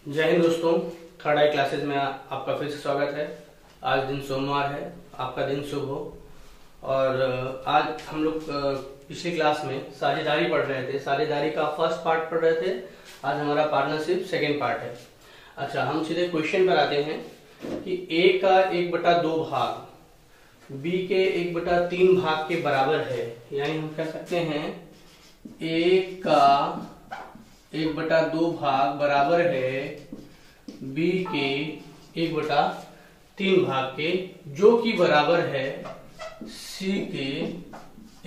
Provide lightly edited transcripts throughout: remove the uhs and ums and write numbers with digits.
जय हिंद दोस्तों, थर्ड आई क्लासेस में आपका फिर से स्वागत है। आज दिन सोमवार है, आपका दिन शुभ हो। और आज हम लोग पिछली क्लास में साझेदारी पढ़ रहे थे, साझेदारी का फर्स्ट पार्ट पढ़ रहे थे। आज हमारा पार्टनरशिप सेकेंड पार्ट है। अच्छा, हम सीधे क्वेश्चन पर आते हैं कि ए का 1/2 भाग बी के 1/3 भाग के बराबर है। यानी हम कह सकते हैं ए का 1/2 भाग बराबर है बी के 1/3 भाग के, जो कि बराबर है सी के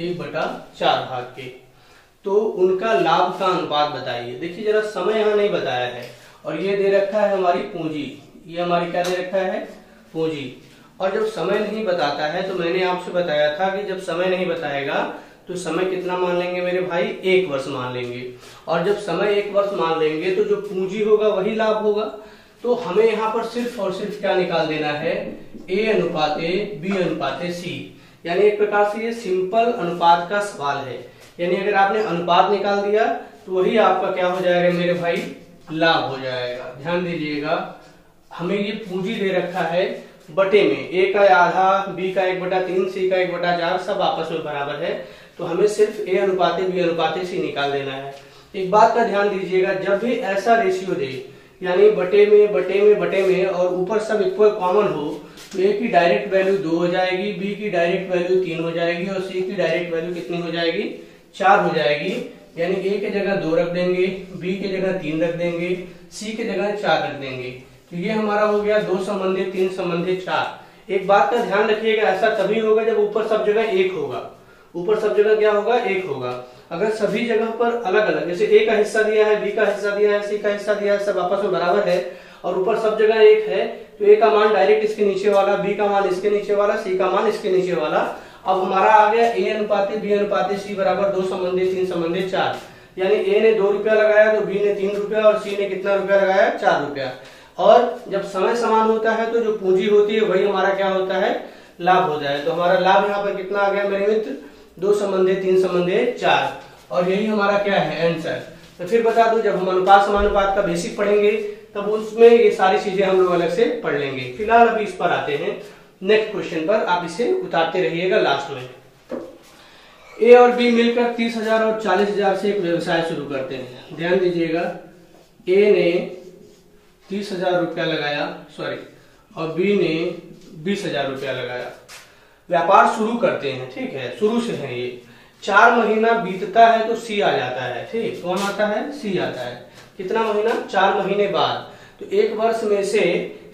1/4 भाग के। तो उनका लाभ का अनुपात बताइए। देखिए जरा, समय यहाँ नहीं बताया है और ये दे रखा है हमारी पूंजी। ये हमारी क्या दे रखा है? पूंजी। और जब समय नहीं बताता है तो मैंने आपसे बताया था कि जब समय नहीं बताएगा तो समय कितना मान लेंगे मेरे भाई? 1 वर्ष मान लेंगे। और जब समय 1 वर्ष मान लेंगे तो जो पूंजी होगा वही लाभ होगा। तो हमें यहाँ पर सिर्फ और सिर्फ क्या निकाल देना है? ए अनुपाते बी अनुपाते सी। यानी एक प्रकार से ये सिंपल अनुपात का सवाल है। यानी अगर आपने अनुपात निकाल दिया तो वही आपका क्या हो जाएगा मेरे भाई? लाभ हो जाएगा। ध्यान दीजिएगा, हमें ये पूंजी दे रखा है बटे में। ए का आधा, बी का 1/3, सी का 1/4, सब आपस में बराबर है। तो हमें सिर्फ ए अनुपाते बी अनुपाते सी निकाल देना है। एक बात का ध्यान दीजिएगा, जब भी ऐसा रेशियो दे, यानी बटे में बटे में बटे में और ऊपर सब इक्वल कॉमन हो, तो ए की डायरेक्ट वैल्यू 2 हो जाएगी, बी की डायरेक्ट वैल्यू 3 हो जाएगी और सी की डायरेक्ट वैल्यू कितनी हो जाएगी? 4 हो जाएगी। यानी ए के जगह 2 रख देंगे, बी के जगह 3 रख देंगे, सी के जगह 4 रख देंगे। तो ये हमारा हो गया 2 संबंधित 3 संबंधित 4। एक बात का ध्यान रखिएगा, ऐसा तभी होगा जब ऊपर सब जगह 1 होगा। ऊपर सब जगह क्या होगा? 1 होगा। अगर सभी जगह पर अलग अलग, जैसे ए का हिस्सा दिया है, बी का हिस्सा दिया है, सी का हिस्सा दिया है, सब आपस में बराबर है और ऊपर सब जगह 1 है, तो ए का मान डायरेक्ट इसके नीचे वाला, बी का मान इसके नीचे वाला, सी का मान इसके नीचे वाला। अब हमारा आ गया ए अनुपाते बी अनुपाते सी बराबर 2 संबंधित 3 संबंधित 4। यानी ए ने 2 रुपया लगाया तो बी ने 3 रुपया और सी ने कितना रुपया लगाया? 4 रुपया। और जब समय समान होता है तो जो पूंजी होती है वही हमारा क्या होता है? लाभ हो जाए। तो हमारा लाभ यहाँ पर कितना आ गया मेरे मित्र? 2 संबंधित 3 संबंधित 4। और यही हमारा क्या है? आंसर। तो फिर बता दूं, जब हम अनुपात समानुपात का बेसिक पढ़ेंगे तब उसमें ये सारी चीजें हम लोग अलग से पढ़ लेंगे। फिलहाल अभी इस पर आते हैं, नेक्स्ट क्वेश्चन पर। आप इसे उतारते रहिएगा लास्ट में। ए और बी मिलकर 30,000 और 40,000 से एक व्यवसाय शुरू करते हैं। ध्यान दीजिएगा, ए ने 30,000 रुपया लगाया, और बी ने 20,000 रुपया लगाया। व्यापार शुरू करते हैं, ठीक है, शुरू से है ये। 4 महीना बीतता है तो सी आ जाता है। ठीक, कौन आता है? सी आता है। कितना महीना? 4 महीने बाद। तो 1 वर्ष में से,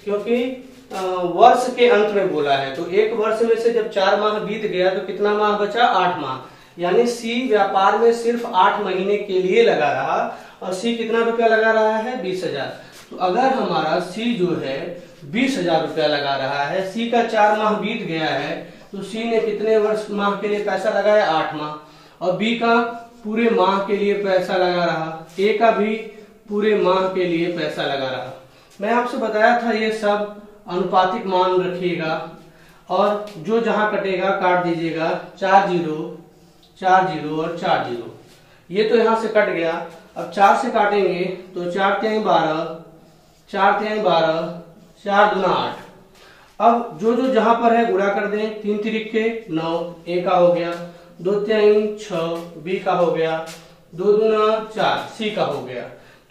क्योंकि वर्ष के अंत में बोला है, तो 1 वर्ष में से जब 4 माह बीत गया तो कितना माह बचा? 8 माह। यानी सी व्यापार में सिर्फ 8 महीने के लिए लगा रहा और सी कितना रुपया लगा रहा है? 20,000। तो अगर हमारा सी जो है 20,000 रुपया लगा रहा है, सी का 4 माह बीत गया है, तो सी ने कितने वर्ष माह के लिए पैसा लगाया? 8 माह। और बी का पूरे माह के लिए पैसा लगा रहा, ए का भी पूरे माह के लिए पैसा लगा रहा। मैं आपसे बताया था ये सब अनुपातिक मान रखिएगा और जो जहां कटेगा काट दीजिएगा। 4 0 4 0 और 4 0। ये तो यहां से कट गया। अब 4 से काटेंगे तो 4 3 12, 4 3 12, 4 दूना 8। अब जो जो जहां पर है गुणा कर दें। 3 तिरिके 9, ए का हो गया। 2 3 6, बी का हो गया। 2 दूना 4, सी का हो गया।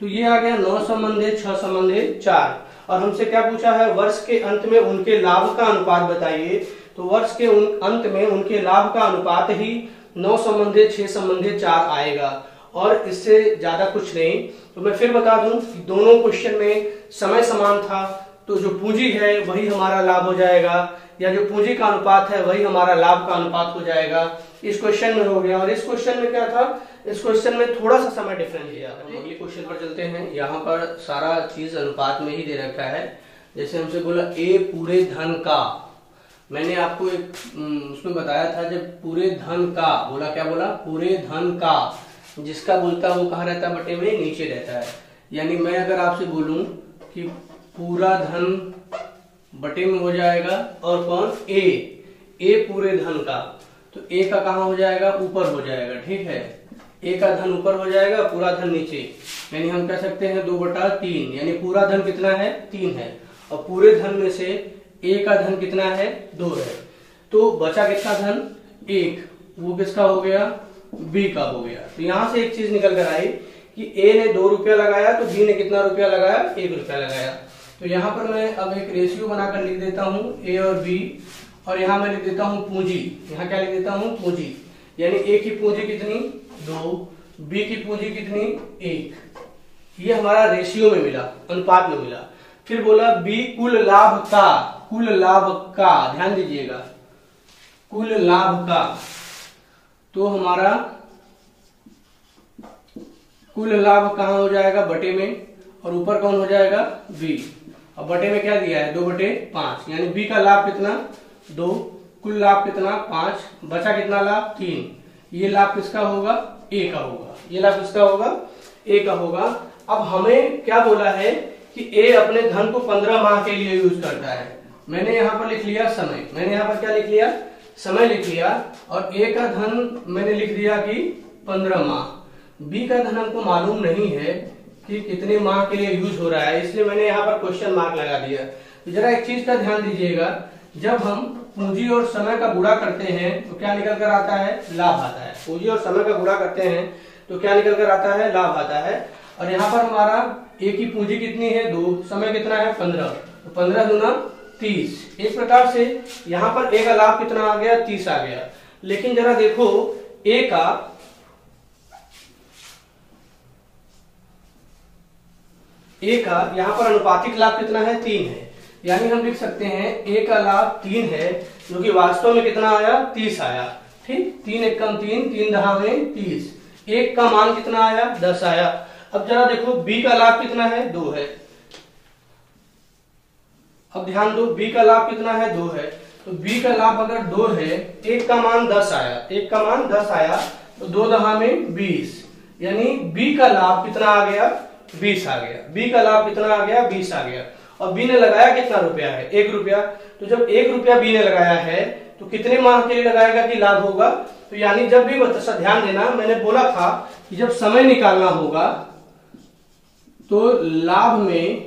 तो ये आ गया 9 संबंधित 6 संबंधित 4। और हमसे क्या पूछा है? वर्ष के अंत में उनके लाभ का अनुपात बताइए। तो वर्ष के अंत में उनके लाभ का अनुपात ही 9 संबंधित 6 संबंधित 4 आएगा और इससे ज्यादा कुछ नहीं। तो मैं फिर बता दूं कि दोनों क्वेश्चन में समय समान था, तो जो पूंजी है वही हमारा लाभ हो जाएगा, या जो पूंजी का अनुपात है वही हमारा लाभ का अनुपात हो जाएगा। इस क्वेश्चन में हो गया। और इस क्वेश्चन में क्या था? इस क्वेश्चन में थोड़ा सा समय डिफरेंस दिया। अगले क्वेश्चन पर चलते हैं। यहाँ पर सारा चीज अनुपात में ही दे रखा है। जैसे हमसे बोला ए पूरे धन का, मैंने आपको एक उसमें बताया था, जब पूरे धन का बोला, क्या बोला? पूरे धन का। जिसका बोलता है वो कहाँ रहता है? बटे में नीचे रहता है। यानी मैं अगर आपसे बोलूं कि पूरा धन बटे में हो जाएगा, और कौन? ए पूरे धन का, तो ए का कहाँ हो जाएगा? ऊपर हो जाएगा। ठीक है, ए का धन ऊपर हो जाएगा, पूरा धन नीचे, यानी हम कह सकते हैं 2/3, यानी पूरा धन कितना है 3 है, और पूरे धन में से ए का धन कितना है 2 है, तो बचा कितना धन 1, वो किसका हो गया बी का हो गया। तो यहां से एक चीज निकल कर आई कि ए ने 2 रुपया लगाया तो बी ने कितना रुपया लगाया 1 रुपया लगाया। तो यहाँ पर मैं अब एक रेशियो बनाकर लिख देता हूँ ए और बी, और यहाँ मैं लिख देता हूँ पूंजी, यहाँ क्या लिख देता हूँ पूंजी, यानी ए की पूंजी कितनी 2, बी की पूंजी कितनी 1, ये हमारा रेशियो में मिला, अनुपात में मिला। फिर बोला बी कुल लाभ का, ध्यान दीजिएगा कुल लाभ का, तो हमारा कुल लाभ कहाँ हो जाएगा बटे में, और ऊपर कौन हो जाएगा बी, और बटे में क्या दिया है 2/5, यानी बी का लाभ कितना 2, कुल लाभ कितना 5, बचा कितना लाभ 3, ये लाभ किसका होगा ए का होगा, ये लाभ किसका होगा ए का होगा। अब हमें क्या बोला है कि ए अपने धन को 15 माह के लिए यूज करता है। मैंने यहाँ पर लिख लिया समय, मैंने यहाँ पर क्या लिख लिया समय लिख लिया, और ए का धन मैंने लिख दिया कि 15 माह। बी का धन हमको मालूम नहीं है कि कितने माह के लिए यूज हो रहा है, इसलिए मैंने यहाँ पर क्वेश्चन मार्क लगा दिया। तो जरा एक चीज का ध्यान दीजिएगा, जब हम पूंजी और समय का गुणा करते हैं तो क्या निकल कर आता है लाभ आता है। पूंजी और समय का गुणा करते हैं तो क्या निकल कर आता है लाभ आता है। और यहाँ पर हमारा ए की पूंजी कितनी है 2, समय कितना है 15, तो 15 दूना 30। एक प्रकार से यहाँ पर ए का लाभ कितना आ गया 30 आ गया। लेकिन जरा देखो ए का यहाँ पर अनुपातिक लाभ कितना है 3 है, यानी हम लिख सकते हैं ए का लाभ 3 है, जो कि वास्तव में कितना आया 30 आया। ठीक, 3 एकम 3, 3 दहा में 30, एक का मान कितना आया 10 आया। अब जरा देखो बी का लाभ कितना है 2 है, अब ध्यान दो बी का लाभ कितना है 2 है, तो बी का लाभ अगर 2 है, एक का मान 10 आया, एक का मान 10 आया, तो 2 दहा में 20, यानी बी का लाभ कितना आ गया 20 आ गया। बी का लाभ कितना आ गया 20 आ गया। और बी ने लगाया कितना रुपया है 1 रुपया, तो जब 1 रुपया बी ने लगाया है तो कितने माह के लिए लगाएगा कि लाभ होगा। तो यानी जब भी ध्यान देना, मैंने बोला था कि जब समय निकालना होगा तो लाभ में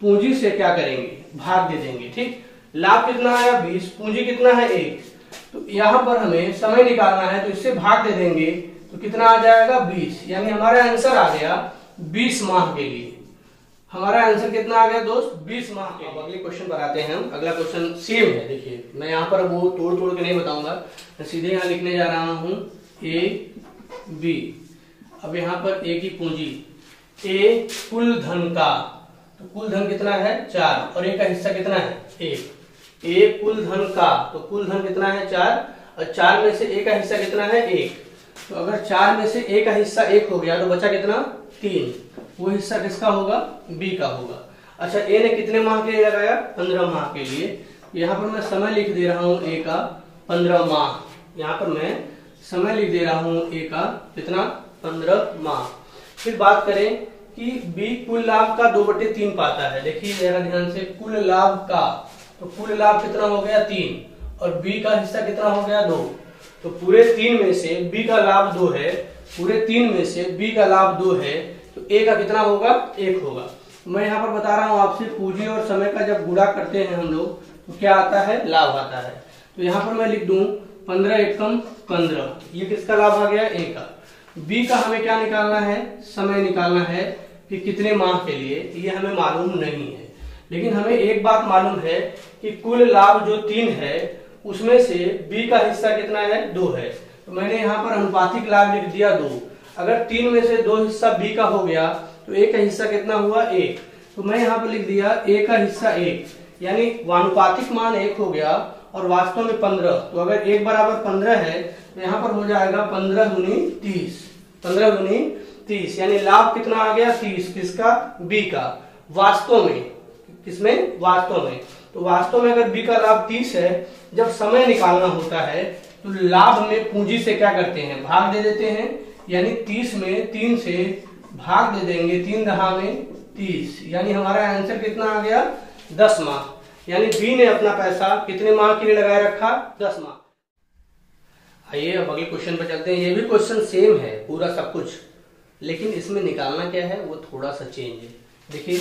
पूंजी से क्या करेंगे भाग दे देंगे। ठीक, लाभ कितना आया 20, पूंजी कितना है 1, तो यहां पर हमें समय निकालना है तो इससे भाग दे देंगे, तो कितना आ जाएगा 20, यानी हमारा आंसर आ गया 20 माह के लिए। हमारा आंसर कितना आ गया दोस्त 20 माह के। अब अगले क्वेश्चन पर आते हैं हम। अगला क्वेश्चन सेम है, देखिए मैं यहाँ पर वो तोड़ तोड़ के नहीं बताऊंगा, मैं सीधे यहाँ लिखने जा रहा हूँ ए बी। अब यहाँ पर ए की पूंजी, ए कुल धन का, तो कुल धन कितना है 4, और ए का हिस्सा कितना है 1। ए कुल धन का, तो कुल धन कितना है 4, और 4 में से ए का हिस्सा कितना है 1, तो अगर 4 में से ए का हिस्सा 1 हो गया तो बचा कितना 3, वो हिस्सा किसका होगा बी का होगा। अच्छा, ए ने कितने माह के लिए लगाया 15 माह के लिए। यहाँ पर मैं समय लिख दे रहा हूँ ए का 15 माह, यहाँ पर मैं समय लिख दे रहा हूँ ए का कितना 15 माह। फिर बात करें कि बी कुल लाभ का 2/3 पाता है। देखिए जरा ध्यान से, कुल लाभ का, तो कुल लाभ कितना हो गया 3, और बी का हिस्सा कितना हो गया 2, तो पूरे 3 में से बी का लाभ 2 है, पूरे 3 में से बी का लाभ 2 है, तो ए का कितना होगा 1 होगा। मैं यहाँ पर बता रहा हूँ आपसे, पूंजी और समय का जब गुणा करते हैं हम लोग तो क्या आता है लाभ आता है। तो यहाँ पर मैं लिख दूं 15 एकम 15, ये किसका लाभ आ गया ए का। बी का हमें क्या निकालना है समय निकालना है कि कितने माह के लिए, ये हमें मालूम नहीं है। लेकिन हमें एक बात मालूम है कि कुल लाभ जो 3 है उसमें से बी का हिस्सा कितना है 2 है, तो मैंने यहाँ पर अनुपातिक लाभ लिख दिया 2। अगर 3 में से 2 हिस्सा बी का हो गया तो ए का हिस्सा कितना हुआ 1, तो मैं यहाँ पर लिख दिया ए का हिस्सा 1, यानी वानुपातिक मान 1 हो गया और वास्तव में 15। तो अगर 1 बराबर 15 है तो यहाँ पर हो जाएगा 15 दूनी 30, 15 दूनी 30, यानी लाभ कितना आ गया 30, किसका बी का, वास्तव में किसमें वास्तव में। तो वास्तव में अगर बी का लाभ 30 है, जब समय निकालना होता है तो लाभ में पूंजी से क्या करते हैं भाग दे देते हैं, यानी 30 में 3 से भाग दे देंगे, 3 दहा में 30, यानी हमारा आंसर कितना आ गया 10 माह। यानी बी ने अपना पैसा कितने माह के लिए लगाए रखा 10 माह। आइए अब अगले क्वेश्चन पर चलते हैं। ये भी क्वेश्चन सेम है पूरा सब कुछ, लेकिन इसमें निकालना क्या है वो थोड़ा सा चेंज है। देखिए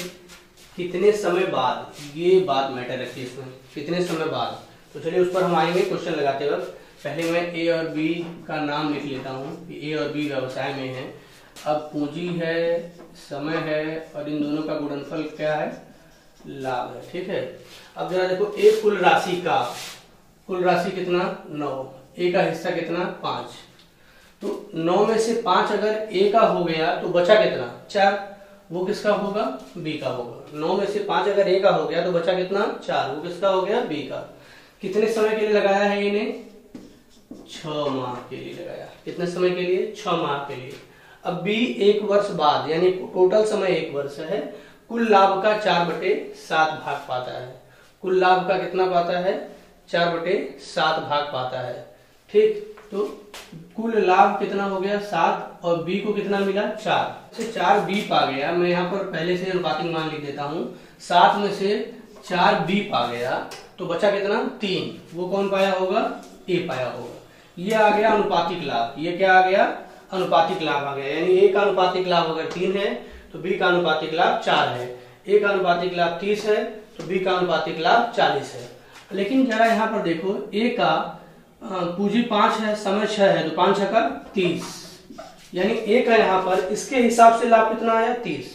कितने समय बाद, ये बात मैटर रखती है इसमें, कितने समय बाद। तो चलिए उस पर हम आएंगे क्वेश्चन लगाते वक्त। पहले मैं ए और बी का नाम लिख लेता हूँ कि ए और बी व्यवसाय में है। अब पूंजी है, समय है, और इन दोनों का गुणनफल क्या है, लाभ है। ठीक है, अब जरा देखो ए कुल राशि कितना 9, ए का हिस्सा कितना 5। तो 9 में से 5 अगर ए का हो गया तो बचा कितना 4, वो किसका होगा, बी का होगा। 9 में से 5 अगर ए का हो गया तो बचा कितना 4, वो किसका हो गया, बी का। कितने समय के लिए लगाया है इन्हें, 6 माह के लिए लगाया। कितने समय के लिए, 6 माह के लिए। अब बी 1 वर्ष बाद, यानी टोटल समय 1 वर्ष है, कुल लाभ का 4/7 भाग पाता है। कुल लाभ का कितना पाता है, 4/7 भाग पाता है। ठीक, तो कुल लाभ कितना हो गया 7, और बी को कितना मिला 4 से 4 बी पा गया। मैं यहाँ पर पहले से अनुपातिक मान लिख देता हूँ। 7 में से 4 बी पा गया तो बचा कितना 3, वो कौन पाया होगा, ए पाया होगा। ये आ गया अनुपातिक लाभ। ये क्या आ गया, अनुपातिक लाभ आ गया। यानी ए का अनुपातिक लाभ अगर 3 है तो बी का अनुपातिक लाभ 4 है। ए का अनुपातिक लाभ 30 है तो बी का अनुपातिक लाभ 40 है। लेकिन जरा यहाँ पर देखो, ए का पूंजी 5 है, समय 6 है, तो 5 का 30, यानी ए का यहाँ पर इसके हिसाब से लाभ कितना आया 30,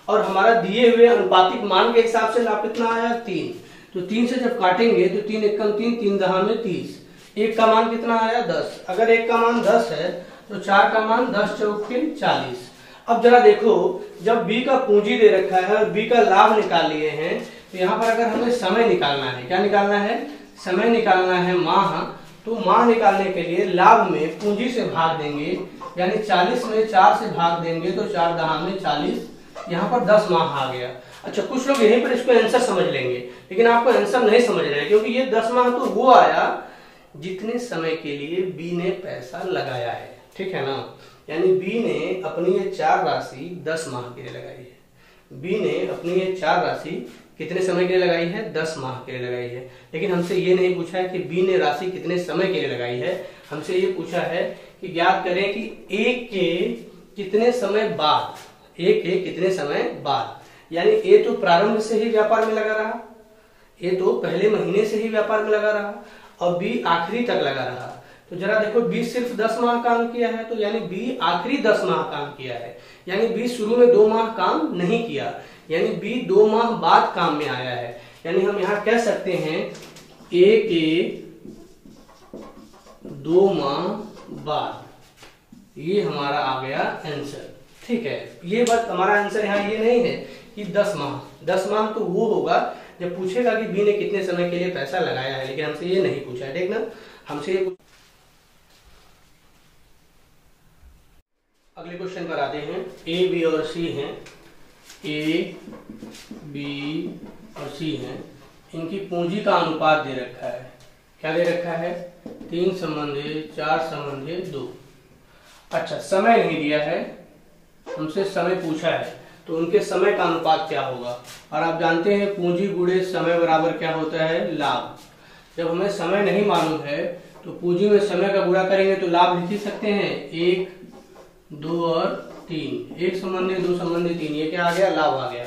और हमारा दिए हुए अनुपातिक मान के हिसाब से लाभ कितना आया 3। तो 3 से जब काटेंगे तो 3 एकम 3, 3 दहा में 30। एक का मान कितना आया 10। अगर एक का मान 10 है तो 4 का मान 10 चौके 40। अब जरा देखो, जब बी का पूंजी दे रखा है और बी का लाभ निकाल लिए हैं, तो यहाँ पर अगर हमें समय निकालना है, क्या निकालना है, समय निकालना है माह। तो माह निकालने के लिए लाभ में पूंजी से भाग देंगे, यानी 40 में 4 से भाग देंगे तो 4 दहा में 40, यहाँ पर 10 माह आ गया। अच्छा, कुछ लोग यहीं पर इसको आंसर समझ लेंगे, लेकिन आपको आंसर नहीं समझ रहे हैं, क्योंकि ये 10 माह तो वो आया जितने समय के लिए बी ने पैसा लगाया है। ठीक है ना, यानी बी ने अपनी ये 4 राशि 10 माह के लिए लगाई है। बी ने अपनी ये 4 राशि कितने समय के लिए लगाई है, 10 माह के लिए लगाई है। लेकिन हमसे ये नहीं पूछा है कि बी ने राशि कितने समय के लिए लगाई है। हमसे ये पूछा है कि ज्ञात करें कि ए के कितने समय बाद, ए के कितने समय बाद। यानी ए तो प्रारंभ से ही व्यापार में लगा रहा, ए तो पहले महीने से ही व्यापार में लगा रहा, और बी आखिरी तक लगा रहा। तो जरा देखो, बी सिर्फ 10 माह काम किया है, तो यानी बी आखिरी 10 माह काम किया है। यानी बी शुरू में 2 माह काम नहीं किया, यानी बी 2 माह बाद काम में आया है। यानी हम यहाँ कह सकते हैं ए के 2 माह बाद, ये हमारा आ गया आंसर। ठीक है, ये बात हमारा आंसर यहाँ ये नहीं है कि 10 माह। 10 माह तो वो होगा जब पूछेगा कि बी ने कितने समय के लिए पैसा लगाया है, लेकिन हमसे ये नहीं पूछा है। ठीक ना, हमसे ये अगले क्वेश्चन पर आते हैं। ए बी और सी हैं, ए बी और सी हैं, इनकी पूंजी का अनुपात दे रखा है। क्या दे रखा है, 3 संबंधी 4 संबंधी 2। अच्छा, समय नहीं दिया है, हमसे समय पूछा है, तो उनके समय का अनुपात क्या होगा। और आप जानते हैं पूंजी गुणे समय बराबर क्या होता है, लाभ। जब हमें समय नहीं मालूम है तो पूंजी में समय का गुणा करेंगे तो लाभ लिख ही सकते हैं, 1 2 और 3, 1 संबंधी 2 संबंधी 3, ये क्या आ गया, लाभ आ गया।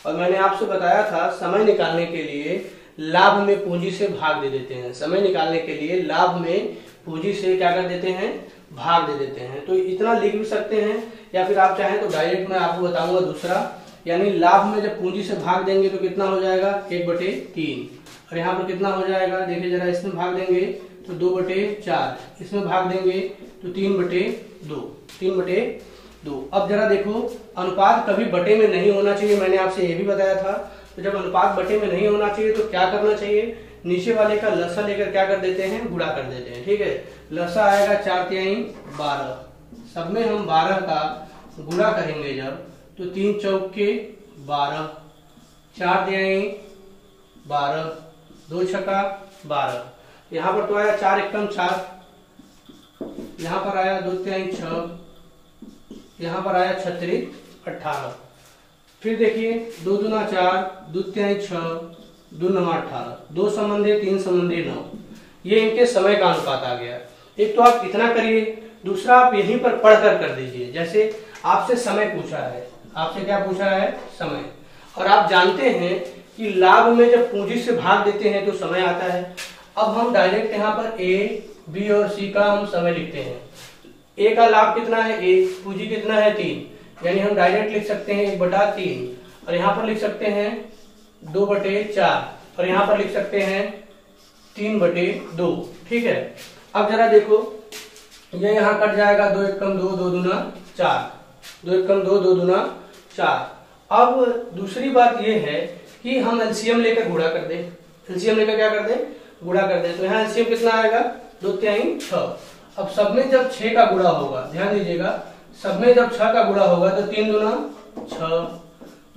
और मैंने आपसे बताया था समय निकालने के लिए लाभ में पूंजी से भाग दे देते हैं। समय निकालने के लिए लाभ में पूंजी से क्या कर देते हैं, भाग दे देते हैं। तो इतना लिख भी सकते हैं, या फिर आप चाहें तो डायरेक्ट मैं आपको बताऊंगा दूसरा। यानी लाभ में जब पूंजी से भाग देंगे तो कितना हो जाएगा, 1/3, और यहाँ पर कितना हो जाएगा, देखिए जरा, इसमें भाग देंगे तो 2/4, इसमें भाग देंगे तो 3/2, 3/2। अब जरा देखो, अनुपात कभी बटे में नहीं होना चाहिए, मैंने आपसे ये भी बताया था। तो जब अनुपात बटे में नहीं होना चाहिए तो क्या करना चाहिए, नीचे वाले का लसा लेकर क्या कर देते हैं, गुणा कर देते हैं। ठीक है, लसा आएगा 4×3 12, सब में हम 12 का गुणा करेंगे जब, तो 3 चौके 12, 4×3 12, 2 छक्का 12। यहाँ पर तो आया 4 एकम 4, यहाँ पर आया 2×3 6, यहाँ पर आया 36 18। फिर देखिए 2 दूना 4, 2×3 6, 2 9 18, 2 संबंधी 3 संबंधी 9, ये इनके समय का अनुपात आ गया। एक तो आप इतना करिए, दूसरा आप यहीं पर पढ़कर कर दीजिए। जैसे आपसे समय पूछा है, आपसे क्या पूछा है, समय, और आप जानते हैं कि लाभ में जब पूंजी से भाग देते हैं तो समय आता है। अब हम डायरेक्ट यहाँ पर ए, बी और सी का हम समय लिखते हैं। ए का लाभ कितना है, ए, पूंजी कितना है, 3, यानी हम डायरेक्ट लिख सकते हैं 1/3, और यहाँ पर लिख सकते हैं 2/4, और यहाँ पर लिख सकते हैं 3/2। ठीक है, अब जरा देखो, ये यहाँ कट जाएगा, 2 एकम 2, 2 दूना 4, 2 एकम 2, 2 दूना 4। अब दूसरी बात ये है कि हम एलसीएम लेकर गुणा कर दें, एलसीएम लेकर क्या कर दें, गुणा कर दें। तो यहाँ एलसीएम कितना आएगा, 2×3 6। अब सब में जब 6 का गुणा होगा, ध्यान दीजिएगा, सब में जब 6 का गुणा होगा तो 3 दूना 6,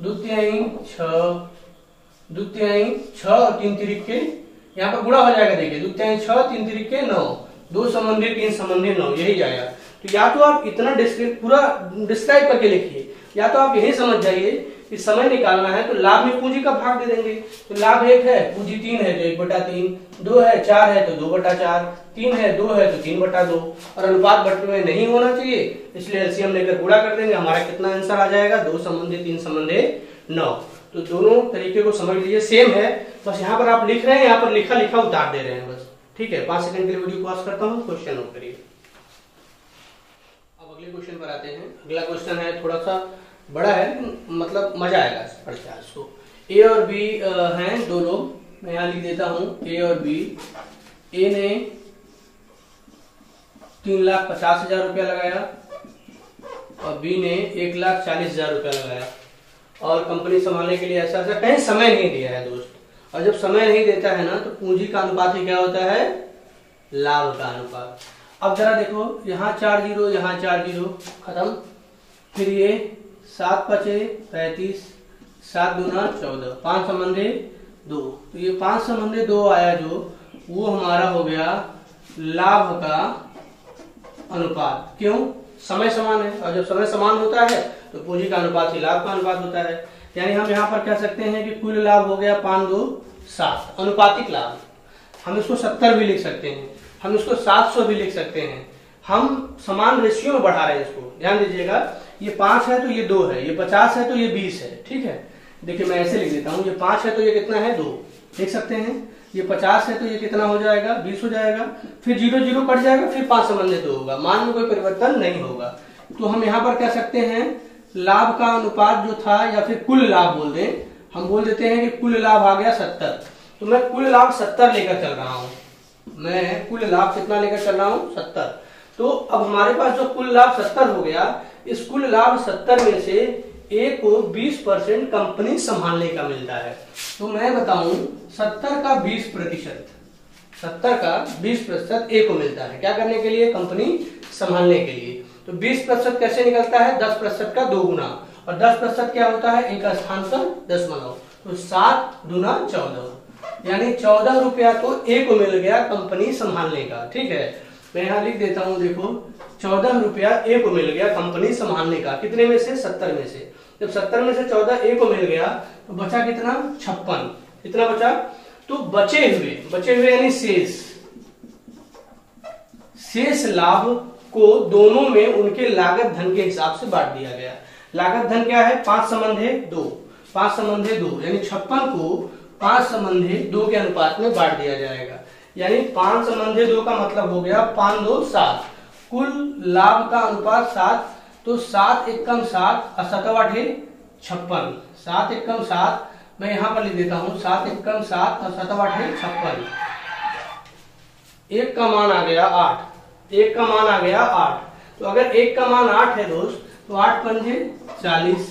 2×3 6, 2×3 6 और 3 तिरिके, यहाँ पर गुणा हो जाएगा। देखिए 2×3 6, 3 तिरिके 9, 2 संबंधी 3 संबंधी 9, यही आएगा। तो या तो आप इतना पूरा डिस्क्राइब करके लिखिए, या तो आप यही समझ जाइए कि समय निकालना है तो लाभ में पूंजी का भाग दे देंगे। तो लाभ 1 है, पूंजी 3 है तो 1/3, 2 है, 4 है तो 2/4, 3 है, 2 है तो 3/2, और अनुपात बटे में नहीं होना चाहिए, इसलिए एलसीएम लेकर गुणा कर देंगे। हमारा कितना आंसर आ जाएगा, 2 संबंधी 3 संबंधी 9। तो दोनों तरीके को समझ लीजिए, सेम है, बस यहाँ पर आप लिख रहे हैं, यहाँ पर लिखा लिखा उतार दे रहे हैं बस। ठीक है, 5 सेकंड के लिए वीडियो पॉज करता हूँ, क्वेश्चन नोट करिए। अब अगले क्वेश्चन पर आते हैं। अगला क्वेश्चन है थोड़ा सा बड़ा है, मतलब मजा आएगा पढ़कर इसको। ए और बी हैं दो लोग, मैं यहाँ लिख देता हूँ ए और बी। ए ने 3,50,000 रुपया लगाया और बी ने 1,40,000 रुपया लगाया, और कंपनी संभालने के लिए ऐसा कहीं समय नहीं दिया है दोस्त। और जब समय नहीं देता है ना तो पूंजी का अनुपात ही क्या होता है, लाभ का अनुपात। अब जरा देखो, यहाँ 4 जीरो, यहाँ 4 जीरो, खत्म। फिर ये 7×5 = 35, 7 दूना 14, 5 संबंधी 2। तो ये 5 संबंधी 2 आया जो, वो हमारा हो गया लाभ का अनुपात। क्यों, समय समान है, और जब समय समान होता है तो पूंजी का अनुपात ही लाभ का अनुपात होता है। यानी हम यहाँ पर कह सकते हैं कि कुल लाभ हो गया 5 2 7, अनुपातिक लाभ। हम इसको 70 भी लिख सकते हैं, हम इसको 700 भी लिख सकते हैं। हम समान रेशियो में बढ़ा रहे हैं इसको, ध्यान दीजिएगा। ये 5 है तो ये 2 है, ये 50 है तो ये 20 है। ठीक है, देखिए मैं ऐसे लिख देता हूँ, ये 5 है तो ये कितना है, 2, देख सकते हैं। ये 50 है तो ये कितना हो जाएगा, 20 हो जाएगा। फिर 0 0 कट जाएगा, फिर 5 संबंधी 2 होगा, मान में कोई परिवर्तन नहीं होगा। तो हम यहाँ पर कह सकते हैं लाभ का अनुपात जो था, या फिर कुल लाभ बोल दें, हम बोल देते हैं कि कुल लाभ आ गया 70। तो मैं कुल लाभ 70 लेकर चल रहा हूँ, मैं कुल लाभ कितना लेकर चल रहा हूँ, 70। तो अब हमारे पास जो कुल लाभ 70 हो गया, इस कुल लाभ 70 में से ए को 20% कंपनी संभालने का मिलता है। तो मैं बताऊं 70 का 20%, 70 का 20% ए को मिलता है, क्या करने के लिए, कंपनी संभालने के लिए। तो 20% कैसे निकलता है, 10% का 2 गुना, और 10% क्या होता है, एक स्थान पर दशमलव। तो 7 दूना 14, यानी 14 रुपया तो ए को मिल गया कंपनी संभालने का। ठीक है, मैं यहाँ लिख देता हूँ, देखो 14 रुपया ए को मिल गया कंपनी संभालने का, कितने में से, 70 में से। जब 70 में से 14 ए को मिल गया तो बचा कितना, 56। कितना बचा, तो बचे हुए यानी शेष लाभ को दोनों में उनके लागत धन के हिसाब से बांट दिया गया। लागत धन क्या है, 5 संबंधी 2, 5 संबंधी 2, यानी 56 को 5 संबंधी 2 के अनुपात में बांट दिया जाएगा। यानी 5 संबंधी 2 का मतलब हो गया 5 2 7, कुल लाभ का अनुपात 7। तो 7 एकम 7 और 7 8 56, 7 एकम 7, मैं यहाँ पर लिख देता हूँ 7 एकम 7 और 7 8 56। एक का मान आ गया 8, एक का मान आ गया 8। तो अगर एक का मान 8 है दोस्त, तो 8 पंजे 40,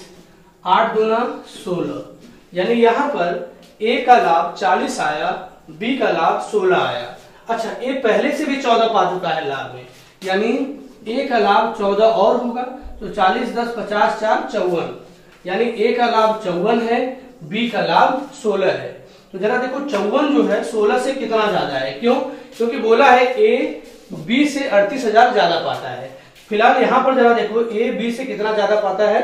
8 दूना 16, यानी यहाँ पर ए का लाभ 40 आया, बी का लाभ 16 आया। अच्छा, ए पहले से भी 14 पा चुका है लाभ में, यानी ए का लाभ 14 और होगा। तो 40 10 50 4 54, यानी ए का लाभ 54 है, बी का लाभ 16 है। तो जरा देखो 54 जो है 16 से कितना ज्यादा है, क्यों, क्योंकि बोला है ए बी से 38,000 ज्यादा पाता है। फिलहाल यहाँ पर जरा देखो ए बी से कितना ज्यादा पाता है,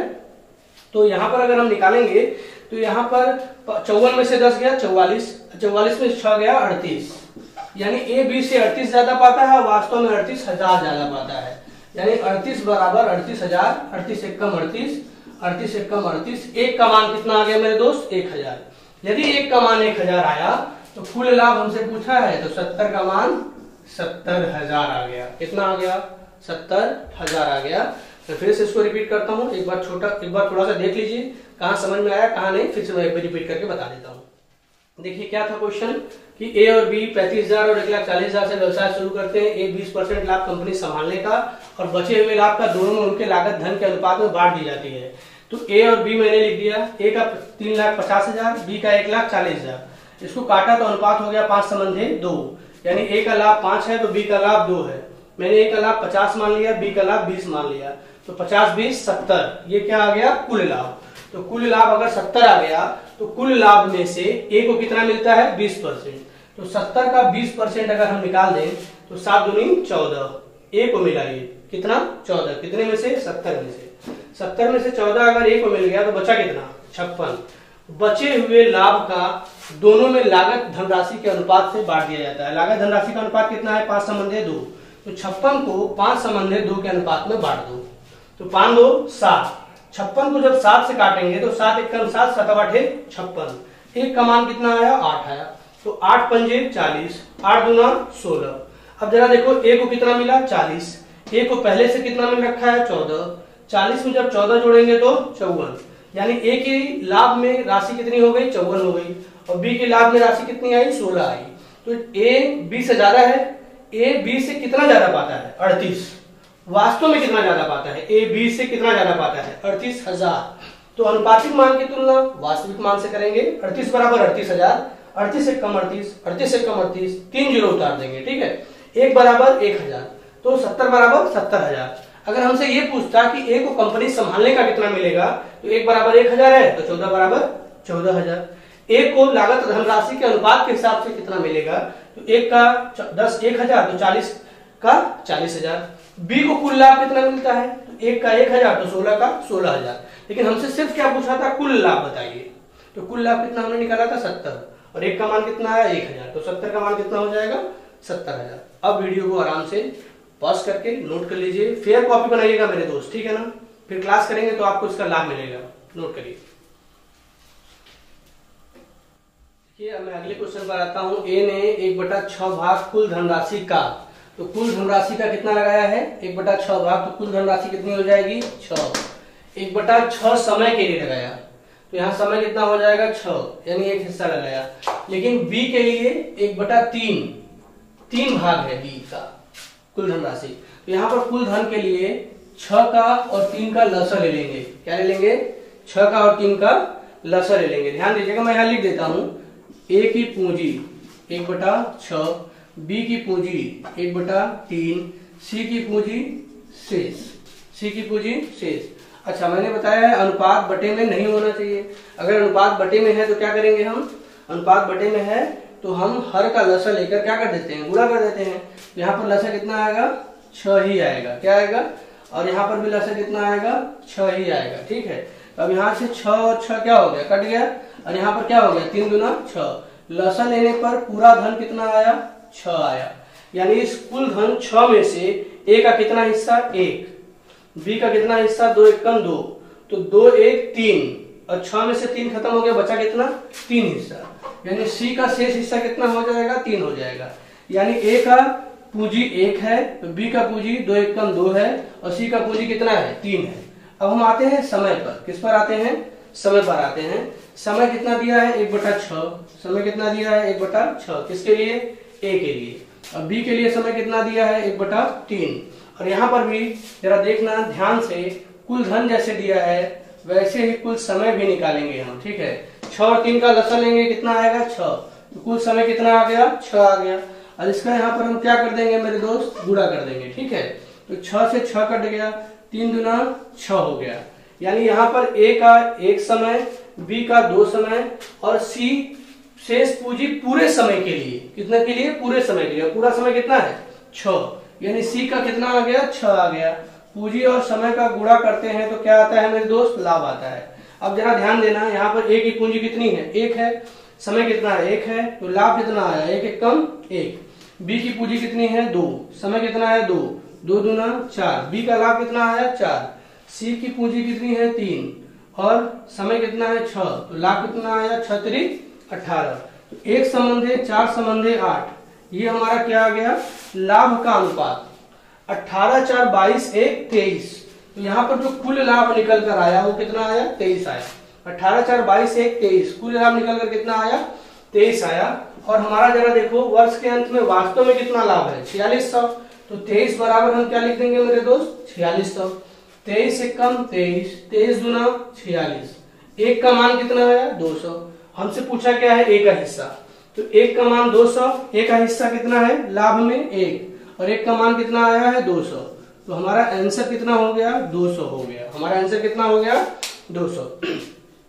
तो यहाँ पर अगर हम निकालेंगे तो यहाँ पर 54 में से 10 गया 44, 44 में 6 गया 38, यानी ए बी से 38 ज्यादा पाता है, वास्तव में 38,000 ज्यादा पाता है। यानी 38 बराबर 38,000, 38 एक कम 38, 38 एक कम 38, एक का मान कितना आ गया मेरे दोस्त 1000। यदि एक का मान 1000 आया तो कुल लाभ हमसे पूछा है तो 70 का मान 70,000 आ गया। कितना आ गया 70,000 आ गया। मैं फिर से इसको रिपीट करता हूँ, एक बार थोड़ा सा देख लीजिए कहाँ समझ में आया कहाँ नहीं, फिर से मैं रिपीट करके बता देता हूँ। देखिए क्या था क्वेश्चन कि ए और बी 35,000 और 1,40,000 से व्यवसाय शुरू करते हैं। ए 20% लाभ कंपनी संभालने का और बचे हुए लाभ का दोनों में उनके लागत धन के अनुपात में बांट दी जाती है। तो ए और बी मैंने लिख दिया, ए का 3,50,000, बी का 1,40,000। इसको काटा तो अनुपात हो गया 5:2, यानी ए का लाभ 5 है तो बी का लाभ 2 है। मैंने ए का लाभ 50 मान लिया, बी का लाभ 20 मान लिया, तो 50 20 70, ये क्या आ गया कुल लाभ। तो कुल लाभ अगर 70 आ गया तो कुल लाभ में से ए को कितना मिलता है 20%। तो 70 का 20% अगर हम निकाल दें तो 7 दूनी 14, ए को मिला ये कितना 14, कितने में से 70 में से। 70 में से 14 अगर ए को मिल गया तो बचा कितना 56। बचे हुए लाभ का दोनों में लागत धनराशि के अनुपात से बांट दिया जाता है। लागत धनराशि का अनुपात कितना है 5:2, तो 56 को 5:2 के अनुपात में बांट दो। तो 5 2 7, 56 को जब 7 से काटेंगे तो 7 एक कम 7, 7 8 56, एक का मान कितना आया 8 आया। तो 8 पंजे 40, 8 दूना 16। अब जरा देखो ए को कितना मिला 40, ए को पहले से कितना मिल रखा है 14, 40 में जब 14 जोड़ेंगे तो 54, यानी ए की लाभ में राशि कितनी हो गई 54 हो गई और बी की लाभ में राशि कितनी आई 16 आई। तो ए बी से ज्यादा है, ए बी से कितना ज्यादा पाता है 38, वास्तव में कितना ज्यादा पाता है ए बी से कितना ज्यादा पाता है 38,000। तो अनुपातिक मान की तुलना वास्तविक मान से करेंगे। 38 बराबर 38,000, 38 एक कम 38, 38 एक कम 38, 3 जीरो उतार देंगे, ठीक है। 1 बराबर 1000, तो 70 बराबर 70,000। अगर हमसे ये पूछता कि ए को कंपनी संभालने का कितना मिलेगा तो 1 बराबर 1000 है तो 14 बराबर 14,000। ए को लागत धनराशि के अनुपात के हिसाब से कितना मिलेगा तो 1 का 10 1000 तो 40 का 40,000। बी को कुल लाभ कितना मिलता है तो 1 का 1000 तो 16 का 16,000। लेकिन हमसे सिर्फ क्या पूछा था कुल लाभ बताइए, तो कुल लाभ कितना हमने निकाला था 70 और 1 का मान कितना है 1000, तो 70 का मान कितना हो जाएगा 70,000। अब वीडियो को आराम से पॉज करके नोट कर लीजिए, फेयर कॉपी बनाइएगा मेरे दोस्त, ठीक है ना। फिर क्लास करेंगे तो आपको इसका लाभ मिलेगा, नोट करिए। देखिए मैं अगले क्वेश्चन पर आता हूं। ए ने 1/6 भाग कुल धनराशि का, तो कुल धनराशि का कितना लगाया है 1/6 भाग, तो कुल धनराशि कितनी हो जाएगी 6। 1/6 समय के लिए लगाया तो यहाँ समय कितना हो जाएगा 6, यानी एक हिस्सा लगाया। लेकिन बी के लिए 1/3, 3 भाग है बी का कुल धनराशि, तो यहाँ पर कुल धन के लिए 6 का और 3 का लसर ले लेंगे। क्या ले लेंगे 6 का और 3 का लसर ले लेंगे। ध्यान दीजिएगा मैं यहाँ लिख देता हूं, ए की पूंजी 1/6, बी की पूंजी 1/3, सी की पूंजी शेष, सी की पूंजी शेष। अच्छा मैंने बताया है अनुपात बटे में नहीं होना चाहिए। अगर अनुपात बटे में है तो क्या करेंगे हम, अनुपात बटे में है तो हम हर का लसर लेकर क्या कर देते हैं गुणा कर देते हैं। यहाँ पर लसर कितना आएगा 6 ही आएगा, क्या आएगा, और यहाँ पर भी लसर कितना आएगा 6 ही आएगा, ठीक है। अब यहाँ से 6 और 6 क्या हो गया कट गया, और यहाँ पर क्या हो गया 3 दूना 6, लसर लेने पर पूरा धन कितना आया 6 आया। यानी इस कुल धन 6 में से ए का कितना हिस्सा 1, बी का कितना हिस्सा 2 1 कम 2, तो 2 1 3, और 6 में से 3 खत्म हो गया, बचा कितना 3 हिस्सा, यानी सी का शेष हिस्सा कितना हो जाएगा 3 हो जाएगा। यानी ए का पूंजी 1 है तो बी का पूंजी 2 1 कम 2 है और सी का पूंजी कितना है 3 है। अब हम आते हैं समय पर, किस पर आते हैं समय पर आते हैं। समय कितना दिया है 1/6, समय कितना दिया है 1/6, किसके लिए ए के लिए, और बी के लिए समय कितना दिया है 1/3। और यहाँ पर भी जरा देखना ध्यान से, कुल धन जैसे दिया है वैसे ही कुल समय भी निकालेंगे हम, ठीक है। 6 और 3 का लसर लेंगे कितना आएगा 6, तो कुल समय कितना आ गया 6 आ गया। और इसका यहाँ पर हम क्या कर देंगे मेरे दोस्त गुणा कर देंगे, ठीक है। तो 6 से 6 कट गया, 3 दूना 6 हो गया। यानी यहाँ पर ए का 1 समय, बी का 2 समय और सी शेष पूंजी पूरे समय के लिए, कितने के लिए पूरे समय के लिए, पूरा समय कितना है 6, यानी सी का कितना आ गया 6 आ गया। पूंजी और समय का गुणा करते हैं तो क्या आता है मेरे दोस्त लाभ आता है। अब जरा ध्यान देना, यहाँ पर ए की पूंजी कितनी है 1 है, समय कितना है 1 है, तो लाभ कितना आया 1 1 कम 1, बी की पूंजी कितनी है 2, समय कितना है 2, 2 दूना 4, बी का लाभ कितना आया 4, सी की पूंजी कितनी है 3 और समय कितना है 6, तो लाभ कितना आया 6 तिरिक 18, तो 1 संबंधे 4 संबंधे 8, ये हमारा क्या आ गया लाभ का अनुपात 18 4 22 1 23। तो यहाँ पर जो कुल लाभ निकल कर आया वो कितना आया 23 आया, 18 4 22 1 23, कुल लाभ निकल कर कितना आया 23 आया। और हमारा जरा देखो वर्ष के अंत में वास्तव में कितना लाभ है 4600, तो 23 बराबर हम क्या लिख देंगे मेरे दोस्त 4600, 23 से कम 23, 23 दूना 46, 1 का मान कितना आया 200, हमसे पूछा क्या है A का हिस्सा, तो 1 का मान 200, A का हिस्सा कितना है लाभ में 1 और 1 का मान कितना आया है 200, तो हमारा आंसर कितना हो गया 200 हो गया, हमारा आंसर कितना हो गया 200।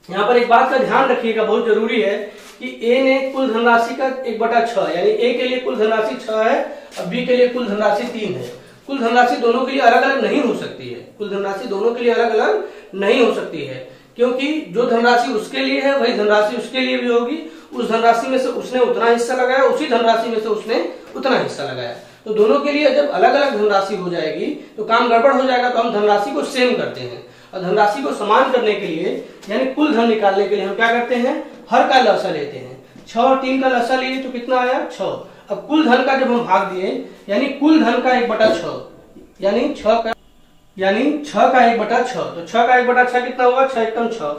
यहाँ पर एक बात का ध्यान रखिएगा, बहुत जरूरी है कि A ने कुल धनराशि का 1/6 यानी A के लिए कुल धनराशि 6 है और B के लिए कुल धनराशि 3 है। कुल धनराशि दोनों के लिए अलग अलग नहीं हो सकती है, कुल धनराशि दोनों के लिए अलग अलग नहीं हो सकती है, क्योंकि जो धनराशि उसके लिए है वही धनराशि उसके लिए भी होगी, उस धनराशि में से उसने उतना हिस्सा लगाया, उसी धनराशि में से उसने उतना हिस्सा लगाया, तो दोनों के लिए जब अलग अलग धनराशि हो जाएगी तो काम गड़बड़ हो जाएगा। तो हम धनराशि को सेम करते हैं और धनराशि को समान करने के लिए यानी कुल धन निकालने के लिए हम क्या करते हैं हर का लसा लेते हैं, 6 और 3 का लसा लिए तो कितना आया 6, अब कुल धन का जब हम भाग दिए यानी कुल धन का 1/6 यानी 6 का 1/6, तो 6 का 1/6 कितना हुआ 6 एकम 6,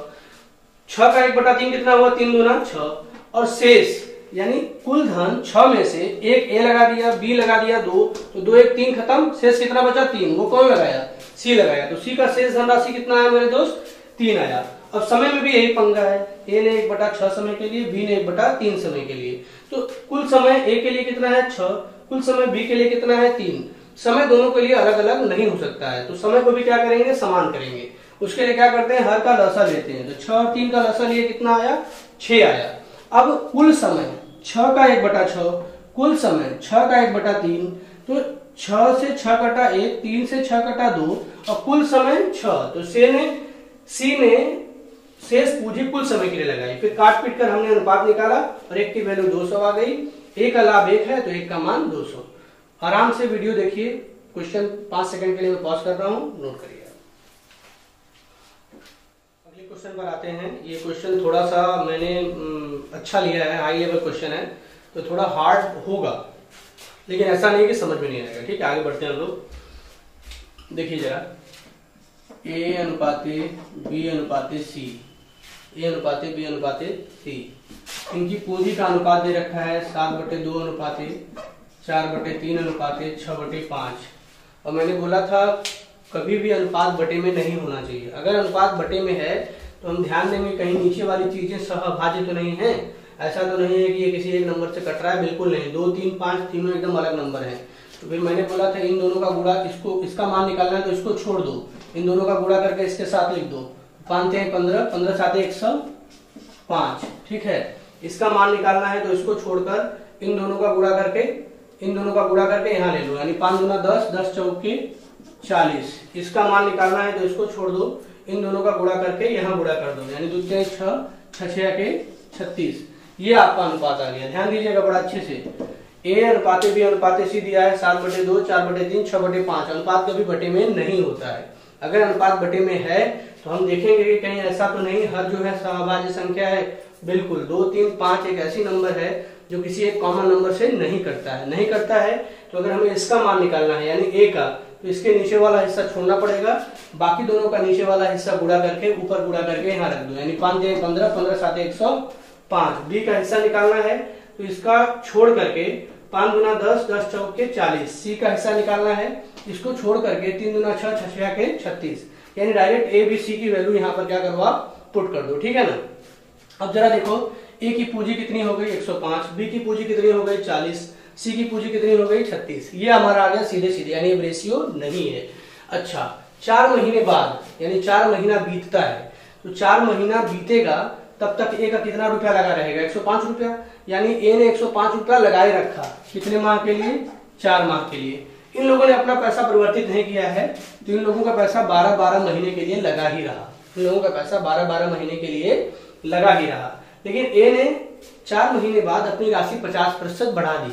6 का 1/3 कितना हुआ 3 दूना 6 और शेष यानी कुल धन 6 में से एक A लगा दिया, B लगा दिया 2, तो 2 1 3 खत्म, शेष कितना बचा 3, वो कौन लगाया C लगाया, तो C का शेष धनराशि कितना आया मेरे दोस्त 3 आया। अब समय में भी यही पंगा है, A ने 1/6 समय के लिए, B ने 1/3 समय के लिए, तो कुल समय A के लिए कितना है 6, कुल समय B के लिए कितना है 3, समय दोनों के लिए अलग अलग नहीं हो सकता है, तो समय को भी क्या करेंगे समान करेंगे, उसके लिए क्या करते हैं हर का लसा लेते हैं, तो 6 और 3 का लसा लिए कितना आया 6 आया। अब कुल समय 6 का 1/6, कुल समय 6 का 1/3, तो 6 से 6 कटा 1, 3 से 6 कटा 2 और कुल समय 6, तो C ने शेष पूंजी कुल समय के लिए लगाई, फिर काट पीट कर हमने अनुपात निकाला और एक की वैल्यू 200 आ गई, A का लाभ 1 है तो 1 का मान 200। आराम से वीडियो देखिए, क्वेश्चन 5 सेकंड के लिए मैं पॉज कर रहा हूं, नोट करिए। अगले क्वेश्चन पर आते हैं। ये क्वेश्चन थोड़ा सा मैंने अच्छा लिया है, हाई लेवल क्वेश्चन है तो थोड़ा हार्ड होगा, लेकिन ऐसा नहीं कि समझ में नहीं आएगा। ठीक है, आगे बढ़ते हैं हम लोग। देखिए जरा, A अनुपाते B अनुपाते C, A अनुपाते B अनुपाते C, इनकी पूंजी का अनुपात दे रखा है 7/2 अनुपाते 4/3 अनुपाते 6/5। और मैंने बोला था कभी भी अनुपात बटे में नहीं होना चाहिए, अगर अनुपात बटे में है तो हम ध्यान देंगे कहीं नीचे वाली चीजें सहभाज्य तो नहीं है, ऐसा तो नहीं है कि ये किसी एक नंबर से कट रहा है, बिल्कुल नहीं, 2 3 5 तीनों एकदम अलग नंबर है। तो फिर मैंने बोला था इन दोनों का गुणा, इसका मान निकालना है तो इसको छोड़ दो, इन दोनों का गुणा करके इसके साथ लिख दो, 5 3 15, 15 7 105। ठीक है, इसका मान निकालना है तो इसको छोड़कर इन दोनों का गुणा करके यहाँ ले लो, यानी 5 दूना 10, 10 चौके 40। इसका मान निकालना है तो इसको छोड़ दो, इन दोनों का गुणा करके यहाँ गुणा कर दो, यानी 2 3 6, 6 6 के 36। ये आपका अनुपात आ गया। ध्यान दीजिएगा बड़ा अच्छे से, A अनुपाते B अनुपाते C दिया है 7/2, 4/3, 6/5। अनुपात कभी बटे में नहीं होता है। अगर अनुपात बटे में है तो हम देखेंगे कि कहीं ऐसा तो नहीं हर जो है सहभाज्य संख्या है, बिल्कुल 2 3 5 एक ऐसी नंबर है जो किसी एक कॉमन नंबर से नहीं करता है। तो अगर हमें इसका मान निकालना है यानी A का, तो इसके नीचे वाला हिस्सा छोड़ना पड़ेगा, बाकी दोनों का नीचे वाला हिस्सा गुणा करके ऊपर गुणा करके यहाँ रख दो, यानी 5 3 15, 15 7 105। B का हिस्सा निकालना है तो इसका छोड़ करके 5 दूना 10, 10 चौके 40। C का हिस्सा निकालना है, इसको छोड़ करके 3 दूना 6, 6 6 के 36, यानी डायरेक्ट A B C की वैल्यू यहाँ पर क्या करो आप पुट कर दो। ठीक है ना। अब जरा देखो, A की पूंजी कितनी हो गई 105, B की पूंजी कितनी हो गई 40, C की पूंजी कितनी हो गई 36। ये हमारा आ गया सीधे सीधे, यानी अब रेशियो नहीं है। अच्छा, 4 महीने बाद यानी 4 महीना बीतता है, तो 4 महीना बीतेगा तब तक A का कितना रुपया लगा रहेगा 105 रुपया, यानी A ने 105 रुपया लगाए रखा, कितने माह के लिए 4 माह के लिए। इन लोगों ने अपना पैसा परिवर्तित नहीं किया है, तो इन लोगों का पैसा 12-12 महीने के लिए लगा ही रहा, इन लोगों का पैसा 12-12 महीने के लिए लगा ही रहा। लेकिन A ने 4 महीने बाद अपनी राशि 50% बढ़ा दी,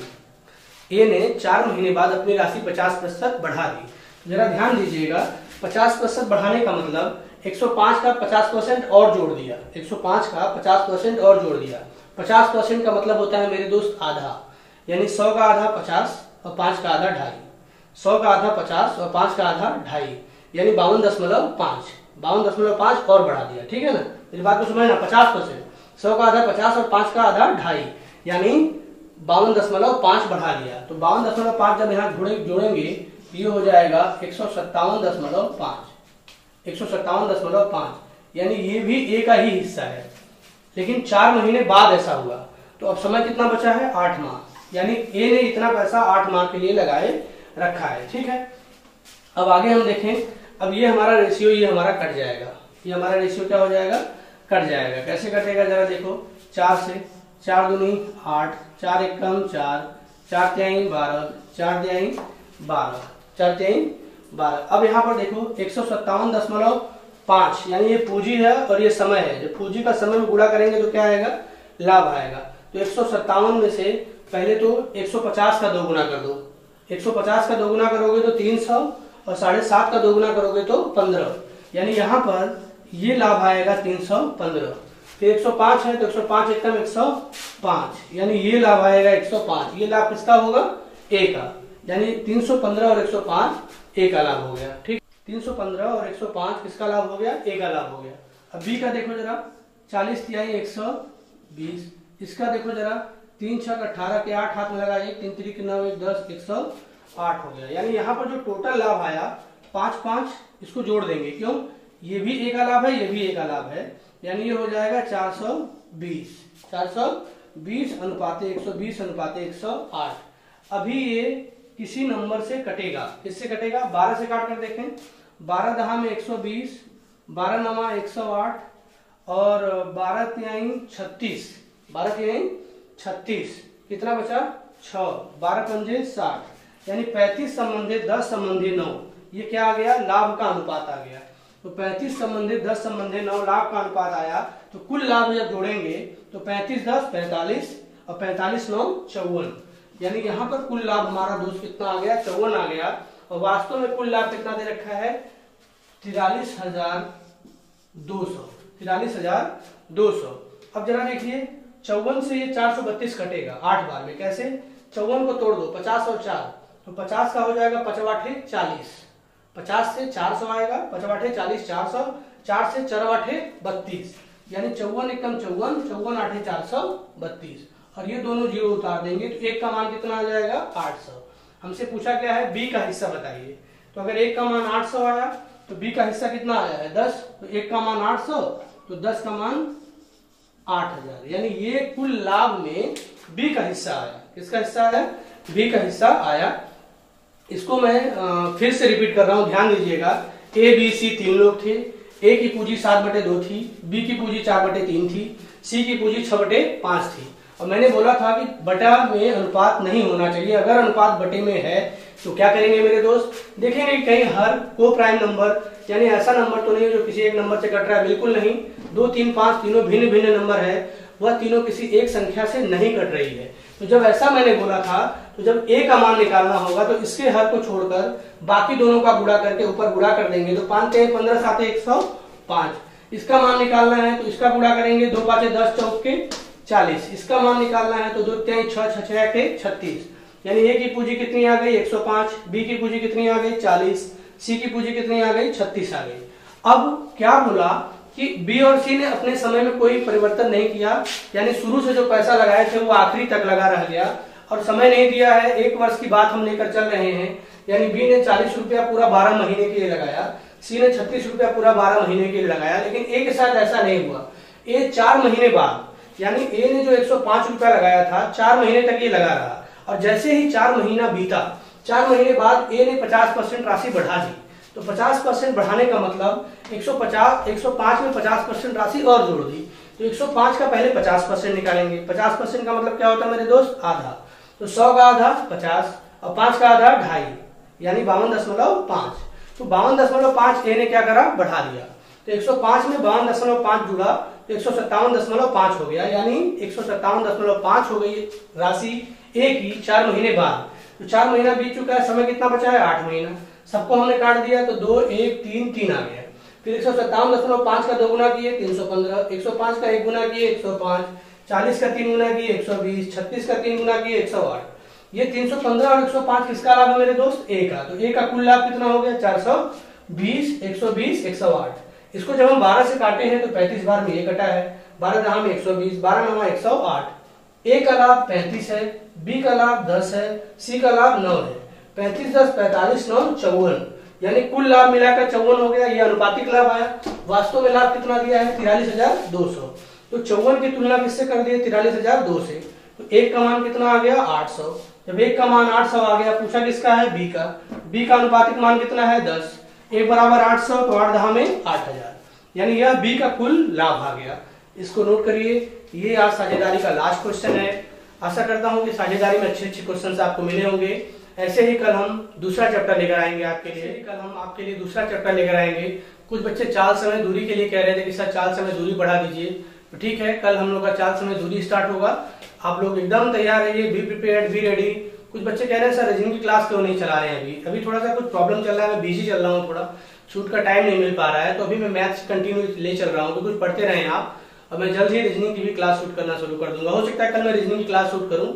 ए ने 4 महीने बाद अपनी राशि 50% बढ़ा दी। जरा ध्यान दीजिएगा, 50% बढ़ाने का मतलब 105 का 50% और जोड़ दिया, 105 का 50% और जोड़ दिया। 50% का मतलब होता है मेरे दोस्त आधा, यानी 100 का आधा 50 और 5 का आधा 2.5। 100 का आधा 50 और 5 का आधा 2.5, यानी 52.5। 52.5 और बढ़ा दिया, ठीक है ना। मेरी बात को समझना, 50%, 100 का आधा 50 और 5 का आधा 2.5, यानी 52.5 बढ़ा दिया। तो 52.5 जब यहाँ जोड़ेंगे ये हो जाएगा 157.5, 157.5, यानी ये भी ए का ही हिस्सा है, लेकिन 4 महीने बाद ऐसा हुआ। तो अब समय कितना बचा है? 8 माह, यानी ए ने इतना पैसा 8 माह के लिए लगाए रखा है, ठीक है। अब आगे हम देखें, अब ये हमारा रेशियो, ये हमारा कट जाएगा, ये हमारा रेशियो क्या हो जाएगा? कट जाएगा। कैसे कटेगा जरा देखो, 4 से, 4 दूनी 8, 4 एकम 4, 4 तिहाई 12, 4 तिहाई 12, 4 तिहाई 12। अब यहाँ पर देखो 157.5, यानी ये पूंजी है और ये समय है। जब पूंजी का समय में गुणा करेंगे तो क्या आएगा? लाभ आएगा। तो 157 में से पहले तो 150 का 2 गुना कर दो, 150 का 2 गुना करोगे तो 300 और 7.5 का 2 गुना करोगे तो 15, यानी यहाँ पर ये लाभ आएगा 315। फिर 105 है तो 105 एकम 105, यानी ये लाभ आएगा 105। ये लाभ किसका होगा? ए का, यानी 315 और 105 ए का लाभ हो गया, ठीक। 315 और 105 किसका लाभ हो गया? ए का लाभ हो गया। अब बी का देखो जरा, 40 तिहाई 120, इसका देखो जरा, 3 छक 18 के 8 हाथ में लगा, 1 3 3 9 1 10 108 हो गया। यानी यहाँ पर जो टोटल लाभ आया 5 5, इसको जोड़ देंगे, क्यों? ये भी ए का लाभ है, ये भी ए का लाभ है, यानी ये हो जाएगा 420, 420 अनुपाते 120 अनुपाते 108। अभी ये किसी नंबर से कटेगा, किससे कटेगा? 12 से काट कर देखें, 12 दहा में 120, 12 नमा 108 और 12 तिहाई 36, 12 तिहाई 36, कितना बचा? 6, 12 पंजे 60, यानी 35 संबंधे 10 संबंधे 9, ये क्या आ गया? लाभ का अनुपात आ गया। तो 35 संबंधे 10 संबंधे 9 लाभ का अनुपात आया। तो कुल लाभ जब जोड़ेंगे तो 35 10 45 और 45 9 54, यानी यहाँ पर कुल लाभ हमारा दोस्त कितना आ गया? 54 आ गया। और वास्तव में कुल लाभ कितना दे रखा है? 43,200, 43,200। अब जरा देखिए, 54 से ये 432 कटेगा 8 बार में। कैसे? 54 को तोड़ दो, 50 और 4, तो 50 का हो जाएगा 5 8 40, 50 से 400 आएगा, 5 8 40, 400, 4 से 4 8 32, यानी 54 एकम 54, 54 8 432, और ये दोनों जीरो उतार देंगे तो एक का मान कितना आ जाएगा? 800। हमसे पूछा क्या है? बी का हिस्सा बताइए। तो अगर एक का मान 800 आया तो बी का हिस्सा कितना आया है? 10, तो एक का मान 800 तो 10 का मान 8000, यानी ये कुल लाभ में बी का हिस्सा आया। किसका हिस्सा आया? बी का हिस्सा आया। इसको मैं फिर से रिपीट कर रहा हूं, ध्यान दीजिएगा। ए बी सी 3 लोग थे। ए की पूंजी 7/2 थी, बी की पूंजी 4/3 थी, सी की पूंजी 6/5 थी। और मैंने बोला था कि बटा में अनुपात नहीं होना चाहिए। अगर अनुपात बटे में है तो क्या करेंगे मेरे दोस्त? देखेंगे कहीं हर को प्राइम नंबर, यानी ऐसा नंबर तो नहीं जो किसी एक नंबर से कट रहा है, बिल्कुल नहीं। 2 3 5 तीनों भिन्न भिन्न नंबर है, वह तीनों किसी एक संख्या से नहीं कट रही है। तो जब ऐसा मैंने बोला था, तो जब ए का मान निकालना होगा तो इसके हर को छोड़कर बाकी दोनों का गुणा करके ऊपर गुणा कर देंगे। तो 5 3 15 7 105, इसका मान निकालना है तो इसका गुणा करेंगे, 2 5 10 4 40, इसका मान निकालना है तो 2 3 6 6 6 36, यानी ए की पूंजी कितनी आ गई? 105, बी की पूंजी कितनी आ गई? 40, सी की पूंजी कितनी आ गई? 36 आ गई। अब क्या बोला कि बी और सी ने अपने समय में कोई परिवर्तन नहीं किया, यानी शुरू से जो पैसा लगाए थे वो आखिरी तक लगा रह गया, और समय नहीं दिया है। 1 वर्ष की बात हम लेकर चल रहे हैं, यानी बी ने 40 रुपया पूरा 12 महीने के लिए लगाया, सी ने 36 रुपया पूरा 12 महीने के लिए लगाया। लेकिन ए के साथ ऐसा नहीं हुआ। ए 4 महीने बाद, यानी ए ने जो 105 रुपया लगाया था 4 महीने तक ये लगा रहा, और जैसे ही 4 महीना बीता, 4 महीने बाद ए ने 50% राशि बढ़ा दी। तो 50% बढ़ाने का मतलब 105 में 50% राशि और जोड़ दी। तो 105 का पहले 50% निकालेंगे। 50% का मतलब क्या होता है मेरे दोस्त? आधा। तो 100 का आधा 50 और 5 का आधा 2.5, यानी 52.5। तो 52.5 ए ने क्या करा? बढ़ा दिया। तो 105 में 52.5 जुड़ा तो 157.5 हो गया, यानी 157.5 हो गई राशि ए की 4 महीने बाद। तो 4 महीना बीत चुका है, समय कितना बचा है 8 महीना। सबको हमने काट दिया तो 2 1 3 3 आ गया। फिर 157.5 का 2 गुना किए 315, 105 का 1 गुना किए 105, 40 का 3 गुना किए 120, 36 का 3 गुना किए 108। ये 315 और 105 किसका लाभ है मेरे दोस्त? ए का। तो ए का कुल लाभ कितना हो गया? 420, 120, 108। इसको जब हम 12 से काटे हैं तो 35 बार में ये कटा है, 12 दहा में 120, 12 नवा 108। ए का लाभ 35 है, बी का लाभ 10 है, सी का लाभ 9 है। 35 10 45 9 54, यानी कुल लाभ मिलाकर 54 हो गया। ये अनुपातिक लाभ आया। वास्तव में लाभ कितना दिया है? 43,200। तो 54 की तुलना किससे कर दिए? 43,200 से। तो एक का मान कितना आ गया? 800। जब एक का मान 800 आ गया, पूछा किसका है? बी का। बी का अनुपातिक मान कितना है? 10। एक बराबर 800, तो 8 दहा में 8000, यानी यह बी का कुल लाभ आ गया। इसको नोट करिए। ये आज साझेदारी का लास्ट क्वेश्चन है। आशा करता हूं कि साझेदारी में अच्छे क्वेश्चन आपको मिले होंगे। ऐसे ही कल हम दूसरा चैप्टर लेकर आएंगे आपके लिए। कल हम आपके लिए दूसरा चैप्टर लेकर आएंगे। कुछ बच्चे चाल समय दूरी के लिए कह रहे थे कि सर चाल समय दूरी बढ़ा दीजिए, तो ठीक है, कल हम लोग का चाल समय दूरी स्टार्ट होगा। आप लोग एकदम तैयार रहिए, बी प्रिपेयर्ड, बी रेडी। कुछ बच्चे कह रहे हैं सर रीजनिंग की क्लास क्यों नहीं चला रहे हैं? अभी थोड़ा सा कुछ प्रॉब्लम चल रहा है, मैं बिजी चल रहा हूँ, थोड़ा शूट का टाइम नहीं मिल पा रहा है, तो अभी मैं मैथ्स कंटिन्यू ले चल रहा हूँ। तो कुछ पढ़ते रहे आप, और मैं जल्द ही रीजनिंग की भी क्लास शूट करना शुरू कर दूंगा। हो सकता है कल मैं रीजनिंग की क्लास शूट करूँ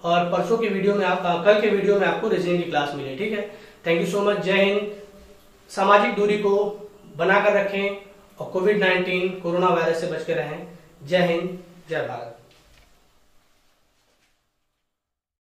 और परसों की वीडियो में कल के वीडियो में आपको रीजनिंग की क्लास मिले। ठीक है, थैंक यू सो मच। जय हिंद। सामाजिक दूरी को बनाकर रखें और कोविड-19 कोरोना वायरस से बच के रहें। जय हिंद, जय भारत।